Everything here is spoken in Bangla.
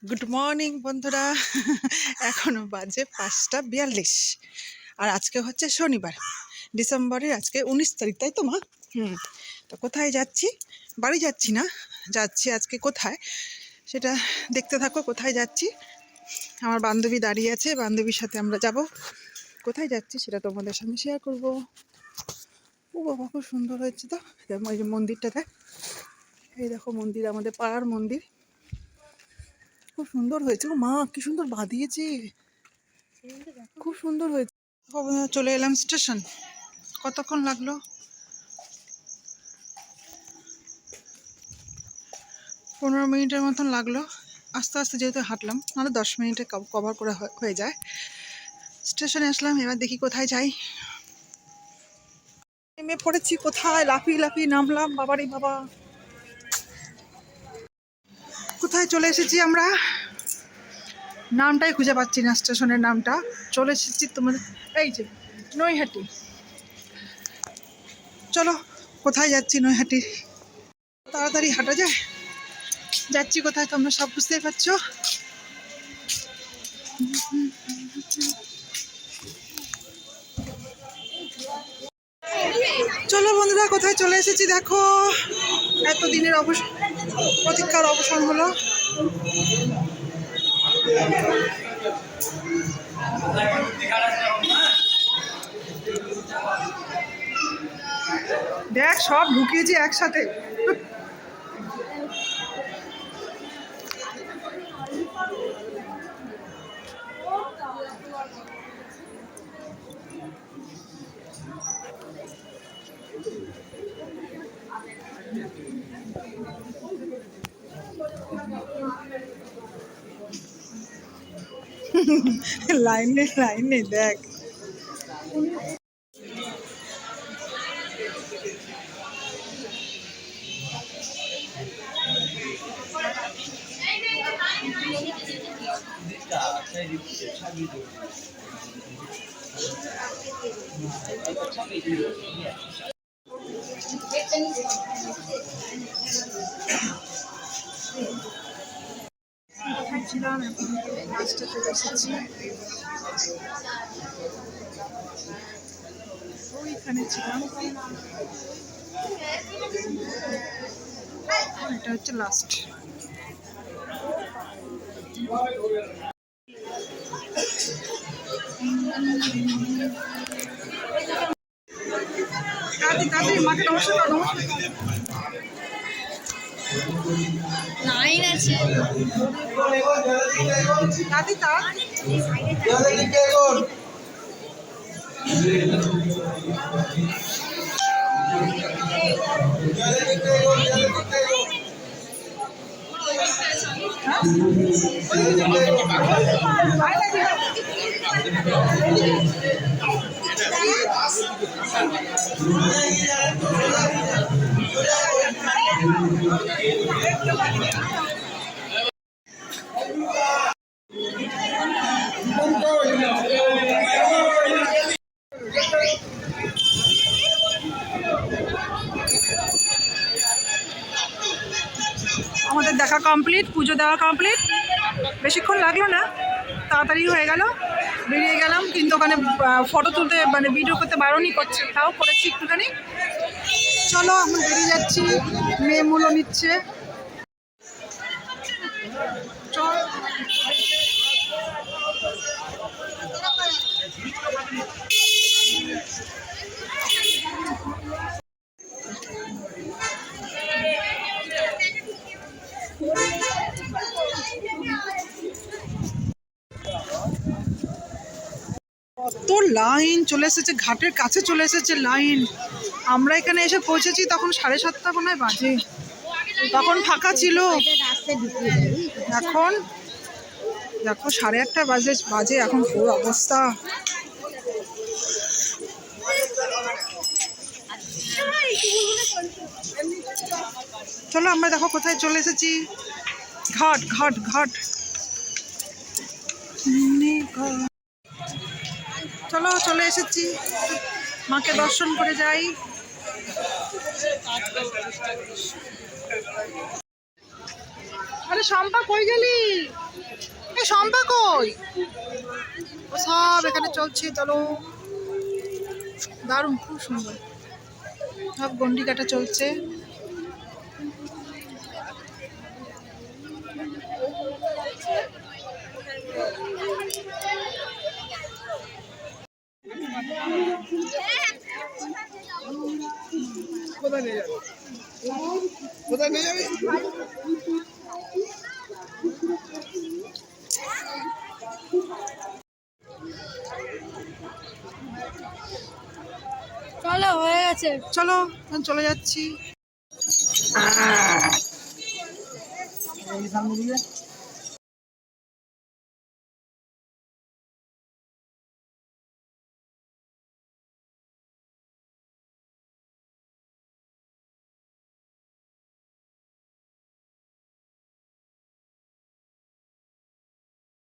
গুড মর্নিং বন্ধুরা। এখনো বাজে 5:42 আর আজকে হচ্ছে শনিবার, ডিসেম্বরের আজকে 19 তারিখ, তাই তো মা? তো কোথায় যাচ্ছি? বাড়ি যাচ্ছি না, যাচ্ছি আজকে কোথায় সেটা দেখতে থাকো। কোথায় যাচ্ছি? আমার বান্ধবী দাঁড়িয়ে আছে, বান্ধবীর সাথে আমরা যাব। কোথায় যাচ্ছি সেটা তোমাদের সঙ্গে শেয়ার করব। ও বাবা, খুব সুন্দর হয়েছে তো। দেখো এই যে মন্দিরটা, দেখ, এই দেখো মন্দির, আমাদের পাড়ার মন্দির, খুব সুন্দর হয়েছে। ও মা, কি সুন্দর বাঁধিয়েছে, খুব সুন্দর হয়েছে। চলে এলাম স্টেশন। কতক্ষণ লাগলো? 15 মিনিটের মতন লাগলো। আস্তে আস্তে যেহেতু হাঁটলাম, নাহলে 10 মিনিটে কভার করে হয়ে যায়। স্টেশনে আসলাম, এবার দেখি কোথায় যাই। নেমে পড়েছি, কোথায় লাফিয়ে লাফিয়ে নামলাম, বাবারই বাবা। কোথায় চলে এসেছি আমরা, নামটাই খুঁজে পাচ্ছি না স্টেশনের নামটা। চলে এসেছি তোমাদের এই যে নৈহাটি। চলো, কোথায় যাচ্ছি? নৈহাটি। তাড়াতাড়ি হাঁটা যায়। যাচ্ছি কোথায় তোমরা সব বুঝতেই পারছো। চলো বন্ধুরা, কোথায় চলে এসেছি দেখো। এতদিনের প্রতীক্ষার অবসান হলো। দেখ, সব ঢুকিয়েছি একসাথে। লাইনে দেখ। ছিলাম, এখন বাসটা চলে এসেছি। ওইখানে ছিলাম, এটা হচ্ছে লাস্ট। দাদি মাকে নমস্কার করো। লাইন আছে দাদি তা আমাদের দেখা কমপ্লিট, পুজো দেওয়া কমপ্লিট। বেশিক্ষণ লাগলো না, তাড়াতাড়ি হয়ে গেল। বেরিয়ে গেলাম, কিন্তু ওখানে ফটো তুলতে ভিডিও করতে বারণই করছে, তাও করেছি একটুখানি। চলো, এখন বেরিয়ে যাচ্ছি। মেয়ে মূল্য নিচ্ছে। চল। কত লাইন চলে এসেছে, ঘাটের কাছে চলে এসেছে লাইন। আমরা এখানে এসে পৌঁছেছি তখন 7:30 মনে হয় বাজে, তখন ফাঁকা ছিল। এখন দেখো 8:30 বাজে, এখন পুরো অবস্থা। চলো, আমরা দেখো কোথায় চলে এসেছি। ঘাট ঘাট ঘাট। চলো, চলে এসেছি। মাকে দর্শন করে যাই। আরে শম্পা কই গেলি? এ শম্পা কই? ও সব এখানে চলছে, চলো। দারুণ, খুব সুন্দর। সব গন্ডি কাটা চলছে। কোথায় নিয়ে যাবে? কোথায় নিয়ে যাবে? চলো হয়ে গেছে। চলো, এখন চলে যাচ্ছি। এই সামনে দিয়ে